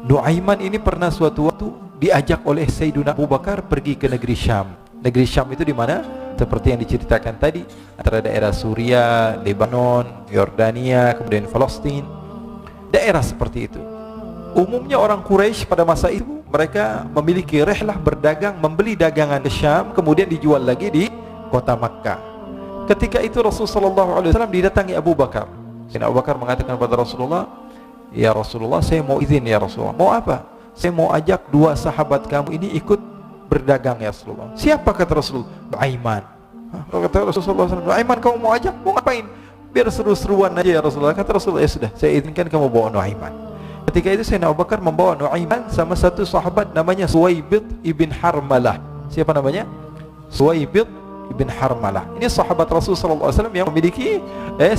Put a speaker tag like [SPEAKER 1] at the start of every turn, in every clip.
[SPEAKER 1] Nuaiman ini pernah suatu waktu diajak oleh Sayyidina Abu Bakar pergi ke negeri Syam. Negeri Syam itu di mana? Seperti yang diceritakan tadi, antara daerah Suria, Lebanon, Yordania, kemudian Palestina. Daerah seperti itu. Umumnya orang Quraisy pada masa itu mereka memiliki rihlah berdagang, membeli dagangan ke Syam, kemudian dijual lagi di kota Makkah. Ketika itu Rasulullah SAW didatangi Abu Bakar. Sayyidina Abu Bakar mengatakan kepada Rasulullah, "Ya Rasulullah, saya mau izin ya Rasulullah." "Mau apa?" "Saya mau ajak dua sahabat kamu ini ikut berdagang ya Rasulullah." "Siapa?" kata Rasulullah. "Nuaiman." Kata Rasulullah SAW, "Nuaiman kamu mau ajak? Mau ngapain?" "Biar seru-seruan aja ya Rasulullah." Kata Rasulullah, "Ya sudah, saya izinkan kamu bawa Nuaiman." Ketika itu Sayyidina Abu Bakar membawa Nuaiman sama satu sahabat namanya Suwaibid ibn Harmalah. Siapa namanya? Suwaibid ibn Harmalah. Ini sahabat Rasulullah SAW yang memiliki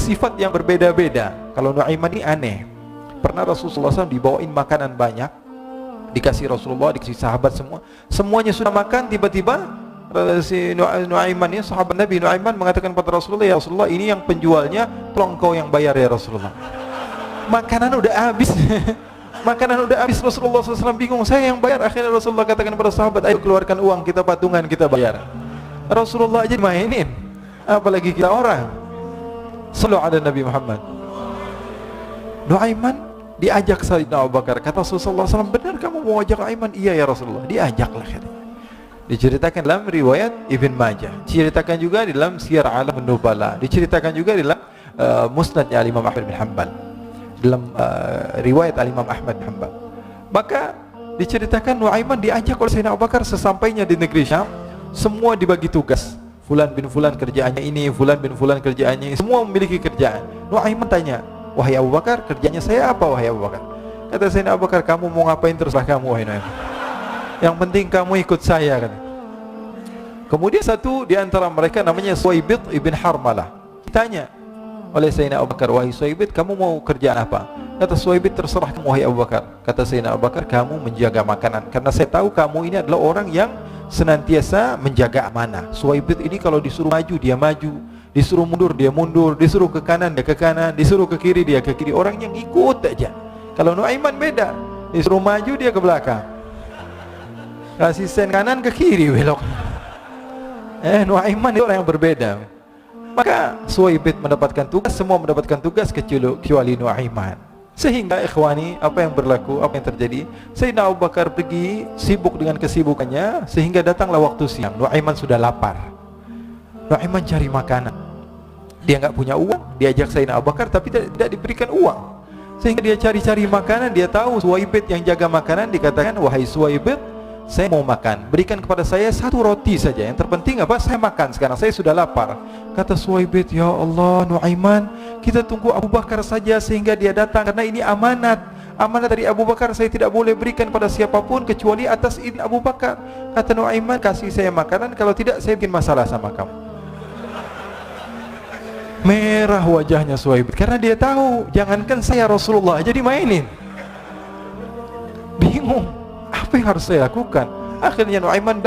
[SPEAKER 1] sifat yang berbeda-beda. Kalau Nuaiman ini aneh. Pernah Rasulullah SAW dibawain makanan banyak, dikasih Rasulullah, dikasih sahabat semua. Semuanya sudah makan, tiba-tiba si Nuaiman ini, sahabat Nabi Nuaiman mengatakan kepada Rasulullah, "Ya Rasulullah, ini yang penjualnya, tolong kau yang bayar ya Rasulullah." Makanan udah habis. Makanan udah habis, Rasulullah SAW bingung, saya yang bayar. Akhirnya Rasulullah katakan kepada sahabat, "Ayo keluarkan uang, kita patungan, kita bayar." Rasulullah aja dimainin, apalagi kita orang. Sallu ala Nabi Muhammad. Nuaiman diajak Sayyidina Abu Bakar. Kata Rasulullah SAW, "Benar kamu mau ajak Nuaiman?" "Iya ya Rasulullah." Diajaklah katanya. Diceritakan dalam riwayat Ibn Majah, diceritakan juga di dalam Siyar A'lam Nubala, diceritakan juga di dalam Musnadnya Imam Ahmad bin Hanbal, dalam riwayat Imam Ahmad bin Hanbal. Maka diceritakan Nuaiman diajak oleh Sayyidina Abu Bakar. Sesampainya di negeri Syam, semua dibagi tugas. Fulan bin Fulan kerjaannya ini, Fulan bin Fulan kerjaannya ini, semua memiliki kerjaan. Nuaiman tanya, "Wahai Abu Bakar, kerjanya saya apa wahai Abu Bakar?" Kata Sayyidina Abu Bakar, "Kamu mau ngapain terserah kamu wahai Nuaiman. Yang penting kamu ikut saya," kata. Kemudian satu di antara mereka namanya Suwaibid ibn Harmalah ditanya oleh Sayyidina Abu Bakar, "Wahai Suwaibid, kamu mau kerjaan apa?" Kata Suwaibid, "Terserah kamu wahai Abu Bakar." Kata Sayyidina Abu Bakar, "Kamu menjaga makanan, karena saya tahu kamu ini adalah orang yang senantiasa menjaga amanah." Suwaibid ini kalau disuruh maju dia maju, disuruh mundur dia mundur, disuruh ke kanan dia ke kanan, disuruh ke kiri dia ke kiri. Orang yang ikut aja. Kalau Nuaiman beda, disuruh maju dia ke belakang, kasih sen kanan ke kiri belok. Nuaiman itu orang yang berbeda. Maka Suwaibid mendapatkan tugas, semua mendapatkan tugas kecuali Nuaiman. Sehingga ikhwani, apa yang berlaku, apa yang terjadi? Sayyidina Abu Bakar pergi sibuk dengan kesibukannya, sehingga datanglah waktu siang. Nuaiman sudah lapar. Nuaiman cari makanan. Dia nggak punya uang, diajak Sayyidina Abu Bakar tapi tidak diberikan uang. Sehingga dia cari-cari makanan. Dia tahu Suwaibid yang jaga makanan. Dikatakan, "Wahai Suwaibid, saya mau makan, berikan kepada saya satu roti saja. Yang terpenting apa? Saya makan sekarang, saya sudah lapar." Kata Suwaibid, "Ya Allah Nuaiman, kita tunggu Abu Bakar saja sehingga dia datang, karena ini amanat. Amanat dari Abu Bakar, saya tidak boleh berikan pada siapapun kecuali atas izin Abu Bakar." Kata Nuaiman, "Kasih saya makanan, kalau tidak saya bikin masalah sama kamu." Merah wajahnya Suwaibid, karena dia tahu jangankan saya, Rasulullah aja dimainin. Bingung, apa yang harus saya lakukan? Akhirnya Nuaiman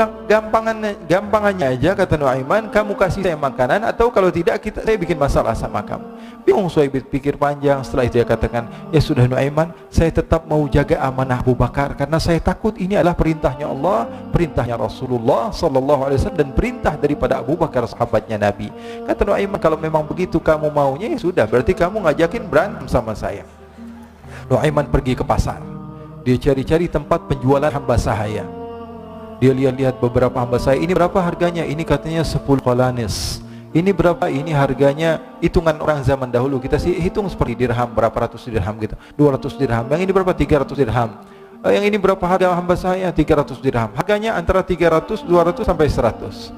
[SPEAKER 1] gampangannya aja, kata Nuaiman, "Kamu kasih saya makanan, atau kalau tidak saya bikin masalah sama kamu." Bingung Suwaibid, pikir panjang. Setelah itu dia katakan, "Ya sudah Nuaiman, saya tetap mau jaga amanah Abu Bakar, karena saya takut ini adalah perintahnya Allah, perintahnya Rasulullah sallallahu alaihi wasallam, dan perintah daripada Abu Bakar sahabatnya Nabi." Kata Nuaiman, "Kalau memang begitu kamu maunya, ya sudah, berarti kamu ngajakin berantem sama saya." Nuaiman pergi ke pasar. Dia cari-cari tempat penjualan hamba sahaya. Dia lihat-lihat beberapa hamba sahaya. "Ini berapa harganya?" "Ini katanya 10 qalanis." "Ini berapa?" "Ini harganya hitungan orang zaman dahulu, kita sih hitung seperti dirham, berapa ratus dirham gitu, 200 dirham. Yang ini berapa? 300 dirham. Yang ini berapa harga hamba sahaya? 300 dirham. Harganya antara 300, 200 sampai 100.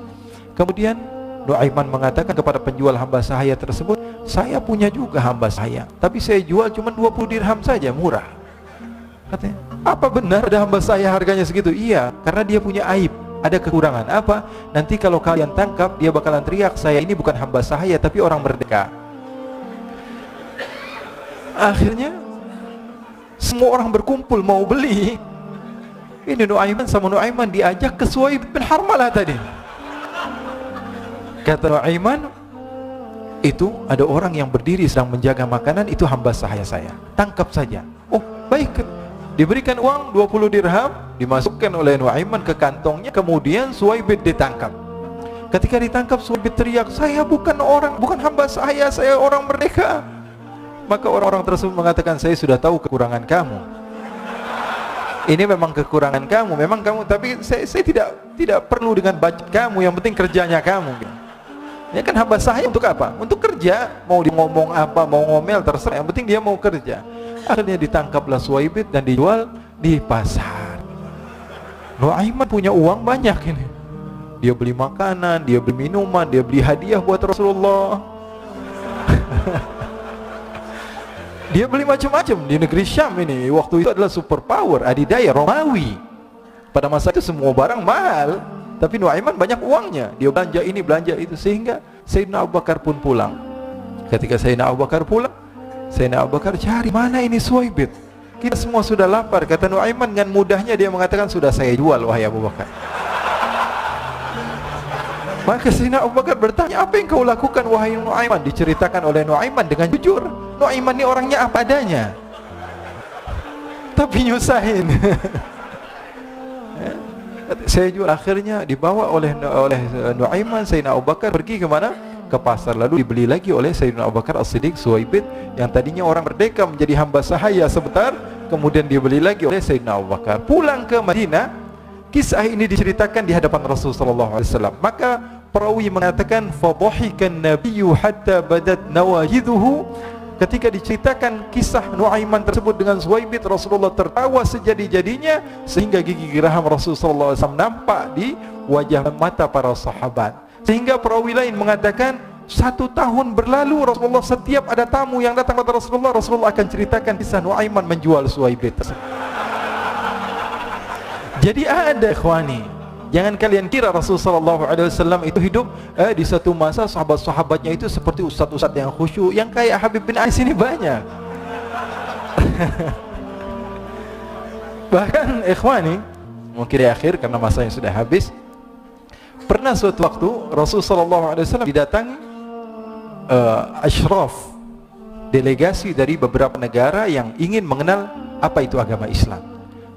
[SPEAKER 1] Kemudian Nuaiman mengatakan kepada penjual hamba sahaya tersebut, "Saya punya juga hamba sahaya, tapi saya jual cuma 20 dirham saja, murah." Katanya, "Apa benar ada hamba saya harganya segitu?" "Iya, karena dia punya aib, ada kekurangan." "Apa?" "Nanti kalau kalian tangkap, dia bakalan teriak, 'Saya ini bukan hamba sahaya, tapi orang merdeka.'" Akhirnya semua orang berkumpul mau beli. Ini Nuaiman sama Nuaiman diajak ke Suwaibid bin Harmalah tadi. Kata Nuaiman, "Itu ada orang yang berdiri sedang menjaga makanan, itu hamba sahaya saya, tangkap saja." "Oh baik." Diberikan uang 20 dirham, dimasukkan oleh Nuaiman ke kantongnya, kemudian Suwaibid ditangkap. Ketika ditangkap, Suwaibid teriak, "Saya bukan hamba saya orang merdeka." Maka orang-orang tersebut mengatakan, "Saya sudah tahu kekurangan kamu. Ini memang kekurangan kamu, memang kamu, tapi saya tidak perlu dengan budget kamu, yang penting kerjanya kamu. Ini kan hamba saya untuk apa? Untuk kerja, mau dia ngomong apa, mau ngomel terserah, yang penting dia mau kerja." Akhirnya ditangkaplah Suwaibid dan dijual di pasar. Nuaiman punya uang banyak ini. Dia beli makanan, dia beli minuman, dia beli hadiah buat Rasulullah. Dia beli macam-macam di negeri Syam ini. Waktu itu adalah superpower, adidaya Romawi. Pada masa itu semua barang mahal, tapi Nuaiman banyak uangnya. Dia belanja ini, belanja itu, sehingga Sayyidina Abu Bakar pun pulang. Ketika Sayyidina Abu Bakar pulang, Sayyidina Abu Bakar cari, mana ini Suwaibid? Kita semua sudah lapar. Kata Nuaiman dengan mudahnya dia mengatakan, "Sudah saya jual wahai Abu Bakar." Maka Sayyidina Abu Bakar bertanya, "Apa yang kau lakukan wahai Nuaiman?" Diceritakan oleh Nuaiman dengan jujur. Nuaiman ini orangnya apa adanya, tapi nyusahin. Saya jual. Akhirnya dibawa oleh Nuaiman, Sayyidina Abu Bakar pergi ke mana? Ke pasar, lalu dibeli lagi oleh Sayyidina Abu Bakar As-Siddiq. Suwaibid yang tadinya orang merdeka menjadi hamba sahaya sebentar, kemudian dibeli lagi oleh Sayyidina Abu Bakar. Pulang ke Madinah, kisah ini diceritakan di hadapan Rasulullah SAW. Maka perawi mengatakan, "Fadhahikan nabiyyu hatta badat nawajiduhu." Ketika diceritakan kisah Nuaiman tersebut dengan Suwaibid, Rasulullah tertawa sejadi-jadinya sehingga gigi geraham Rasulullah SAW nampak di wajah mata para sahabat. Sehingga perawi lain mengatakan 1 tahun berlalu Rasulullah, setiap ada tamu yang datang kepada Rasulullah, Rasulullah akan ceritakan kisah Nuaiman menjual Suwaibid. Jadi ada ikhwani, jangan kalian kira Rasulullah SAW itu hidup di satu masa sahabat-sahabatnya itu seperti ustaz-ustaz yang khusyuk, yang kayak Habib bin Ais ini banyak. Bahkan ikhwani, mungkin di akhir karena masanya sudah habis, pernah suatu waktu Rasulullah SAW didatangi asyraf, delegasi dari beberapa negara yang ingin mengenal apa itu agama Islam.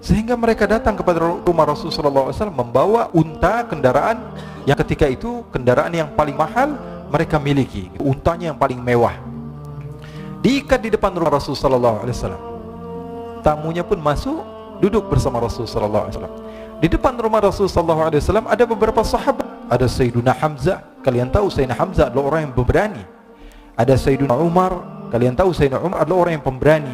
[SPEAKER 1] Sehingga mereka datang kepada rumah Rasulullah SAW membawa unta, kendaraan yang ketika itu kendaraan yang paling mahal mereka miliki, untanya yang paling mewah. Diikat di depan rumah Rasulullah SAW. Tamunya pun masuk, duduk bersama Rasulullah SAW. Di depan rumah Rasulullah SAW ada beberapa sahabat. Ada Sayyiduna Hamzah, kalian tahu Sayyidina Hamzah adalah orang yang pemberani. Ada Sayyiduna Umar, kalian tahu Sayyidina Umar adalah orang yang pemberani.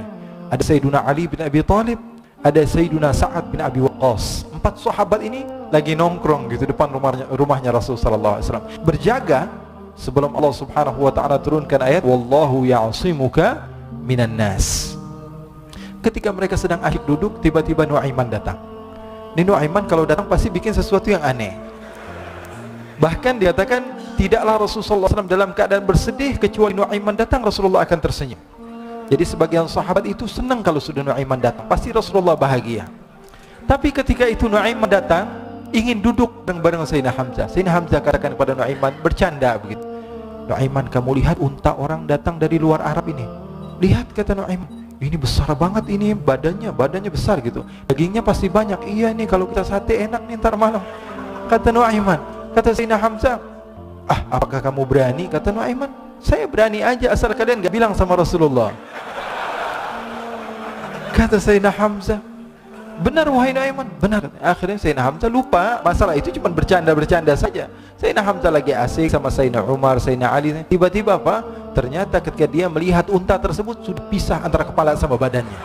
[SPEAKER 1] Ada Sayyiduna Ali bin Abi Thalib, ada Sayyiduna Sa'ad bin Abi Waqqas. 4 sahabat ini lagi nongkrong gitu depan rumahnya Rasulullah SAW, berjaga sebelum Allah Subhanahu wa taala turunkan ayat wallahu ya'simuka minan nas. Ketika mereka sedang asyik duduk, tiba-tiba Nuaiman datang. Ini Nuaiman kalau datang pasti bikin sesuatu yang aneh. Bahkan dikatakan tidaklah Rasulullah SAW dalam keadaan bersedih kecuali Nuaiman datang Rasulullah akan tersenyum. Jadi sebagian sahabat itu senang kalau sudah Nuaiman datang, pasti Rasulullah bahagia. Tapi ketika itu Nuaiman datang ingin duduk bareng Sayyidina Hamzah. Sayyidina Hamzah katakan kepada Nuaiman, bercanda begitu, "Nuaiman, kamu lihat unta orang datang dari luar Arab ini. Lihat," kata Nuaiman, "ini besar banget, ini badannya besar gitu, dagingnya pasti banyak. Iya nih kalau kita sate enak nih ntar malam." Kata Nuaiman. Kata Sayyidina Hamzah, "Apakah kamu berani?" Kata Nuaiman, "Saya berani aja asal kalian gak bilang sama Rasulullah." Kata Sayyidina Hamzah, "Benar wahai Nuaiman." Benar. Akhirnya Sayyidina Hamzah lupa masalah itu, cuma bercanda-bercanda saja. Sayyidina Hamzah lagi asik sama Sayyidina Umar, Sayyidina Ali. Tiba-tiba apa? Ternyata ketika dia melihat unta tersebut sudah pisah antara kepala sama badannya.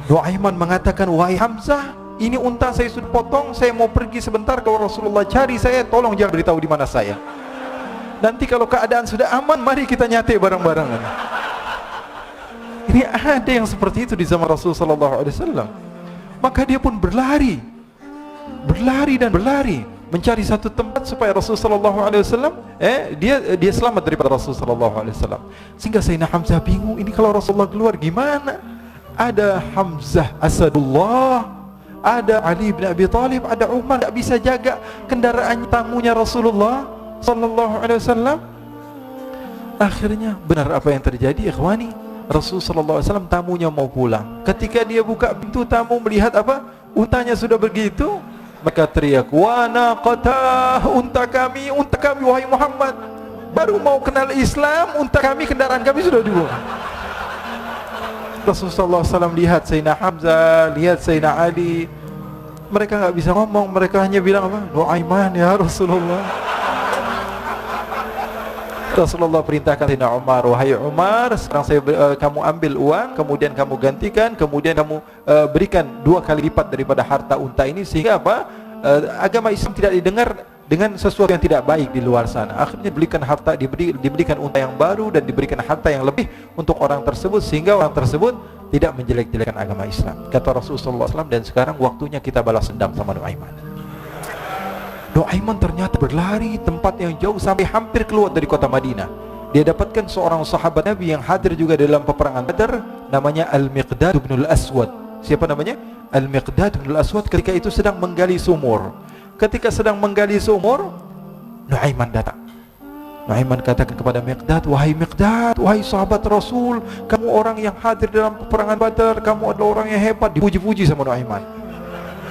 [SPEAKER 1] Nuaiman mengatakan, "Wahai Hamzah, ini unta saya sudah potong, saya mau pergi sebentar, kalau Rasulullah cari saya, tolong jangan beritahu di mana saya. Nanti kalau keadaan sudah aman, mari kita nyate bareng-barengan." Ini ada yang seperti itu di zaman Rasulullah SAW. Maka dia pun berlari dan berlari mencari satu tempat supaya Rasulullah SAW dia selamat daripada Rasulullah SAW. Sehingga Sayyidina Hamzah bingung, ini kalau Rasulullah keluar gimana? Ada Hamzah Asadullah, ada Ali bin Abi Thalib, ada Umar, tidak bisa jaga kendaraan tamunya Rasulullah SAW. Akhirnya benar apa yang terjadi, ikhwani. Rasulullah SAW tamunya mau pulang. Ketika dia buka pintu tamu melihat apa? Untanya sudah begitu, maka teriak, "Wa naqatah, unta kami wahai Muhammad. Baru mau kenal Islam, unta kami, kendaraan kami sudah dibuang." Rasulullah SAW lihat Sayyidina Hamzah, lihat Sayyidina Ali. Mereka nggak bisa ngomong, mereka hanya bilang apa? "Nu'aiman ya Rasulullah." Rasulullah perintahkan Sayyidina Umar, "Wahai Umar, sekarang kamu ambil uang, kemudian kamu gantikan, kemudian kamu berikan 2 kali lipat daripada harta unta ini, sehingga apa? Agama Islam tidak didengar dengan sesuatu yang tidak baik di luar sana." Akhirnya diberikan harta, diberikan unta yang baru dan diberikan harta yang lebih untuk orang tersebut, sehingga orang tersebut tidak menjelek-jelekan agama Islam. Kata Rasulullah SAW, dan sekarang waktunya kita balas dendam sama Nu'aiman. Nu'aiman ternyata berlari tempat yang jauh sampai hampir keluar dari kota Madinah. Dia dapatkan seorang sahabat Nabi yang hadir juga dalam peperangan Badar, namanya Al-Miqdad bin Al-Aswad. Siapa namanya? Al-Miqdad bin Al-Aswad. Ketika itu sedang menggali sumur. Ketika sedang menggali sumur, Nu'aiman datang. Nu'aiman katakan kepada Miqdad, "Wahai Miqdad, wahai sahabat Rasul, kamu orang yang hadir dalam peperangan Badar, kamu adalah orang yang hebat." Dipuji-puji sama Nu'aiman.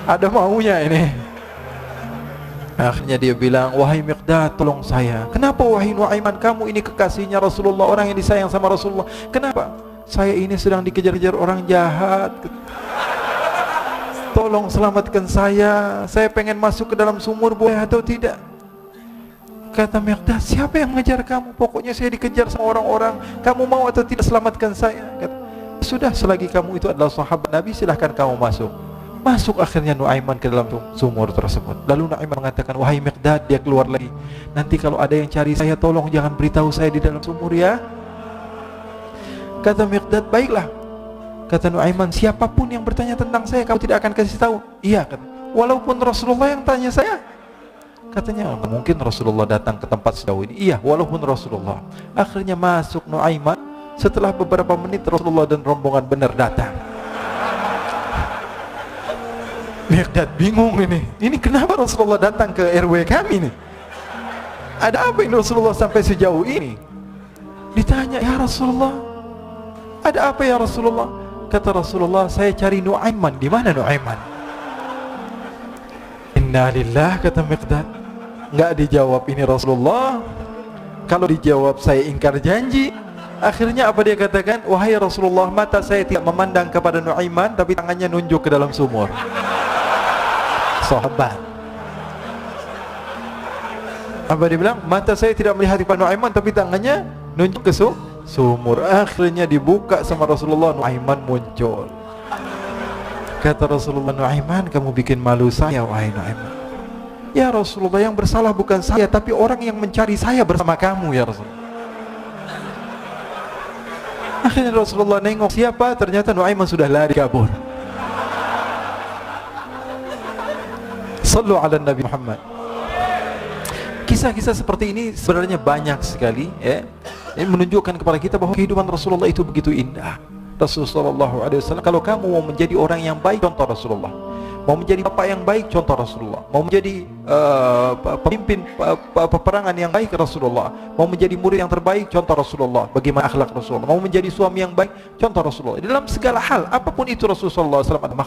[SPEAKER 1] Ada maunya ini. Akhirnya dia bilang, "Wahai Miqdad, tolong saya." "Kenapa wahai Nu'aiman, kamu ini kekasihnya Rasulullah, orang yang disayang sama Rasulullah. Kenapa?" "Saya ini sedang dikejar-kejar orang jahat. Tolong selamatkan saya. Saya pengen masuk ke dalam sumur, boleh atau tidak?" Kata Miqdad, "Siapa yang mengejar kamu? Pokoknya saya dikejar sama orang-orang. Kamu mau atau tidak selamatkan saya?" Kata, "Sudah, selagi kamu itu adalah sahabat Nabi, silahkan kamu masuk." Masuk akhirnya Nu'aiman ke dalam sumur tersebut. Lalu Nu'aiman mengatakan, "Wahai Miqdad," dia keluar lagi, "nanti kalau ada yang cari saya, tolong jangan beritahu saya di dalam sumur ya." Kata Miqdad, "Baiklah." Kata Nu'aiman, "Siapapun yang bertanya tentang saya, kamu tidak akan kasih tahu?" "Iya," kata, "walaupun Rasulullah yang tanya saya." Katanya, "Mungkin Rasulullah datang ke tempat sejauh ini." "Iya, walaupun Rasulullah." Akhirnya masuk Nu'aiman. Setelah beberapa menit Rasulullah dan rombongan benar datang. Miqdad bingung ini. Ini kenapa Rasulullah datang ke RW kami nih? Ada apa ini Rasulullah sampai sejauh ini? Ditanya, "Ya Rasulullah, ada apa ya Rasulullah?" Kata Rasulullah, "Saya cari Nu'aiman." "Di mana Nu'aiman?" "Inna lillah," kata Miqdad. Enggak dijawab ini Rasulullah. Kalau dijawab saya ingkar janji. Akhirnya apa dia katakan? "Wahai Rasulullah, mata saya tidak memandang kepada Nu'aiman, tapi tangannya nunjuk ke dalam sumur." Sahabat. Apa dia bilang? "Mata saya tidak melihat kepada Nu'aiman, tapi tangannya nunjuk ke sumur." Akhirnya dibuka sama Rasulullah, Nu'aiman muncul. Kata Rasulullah, "Nu'aiman, kamu bikin malu saya wahai Nu'aiman." "Ya Rasulullah, yang bersalah bukan saya, tapi orang yang mencari saya bersama kamu ya Rasulullah." Akhirnya Rasulullah nengok, siapa? Ternyata Nu'aiman sudah lari kabur. Sallu ala Nabi Muhammad. Kisah-kisah seperti ini sebenarnya banyak sekali ya. Ini menunjukkan kepada kita bahwa kehidupan Rasulullah itu begitu indah. Rasulullah SAW, kalau kamu mau menjadi orang yang baik, contoh Rasulullah. Mau menjadi bapak yang baik, contoh Rasulullah. Mau menjadi pemimpin peperangan yang baik, Rasulullah. Mau menjadi murid yang terbaik, contoh Rasulullah. Bagaimana akhlak Rasulullah. Mau menjadi suami yang baik, contoh Rasulullah. Dalam segala hal, apapun itu Rasulullah SAW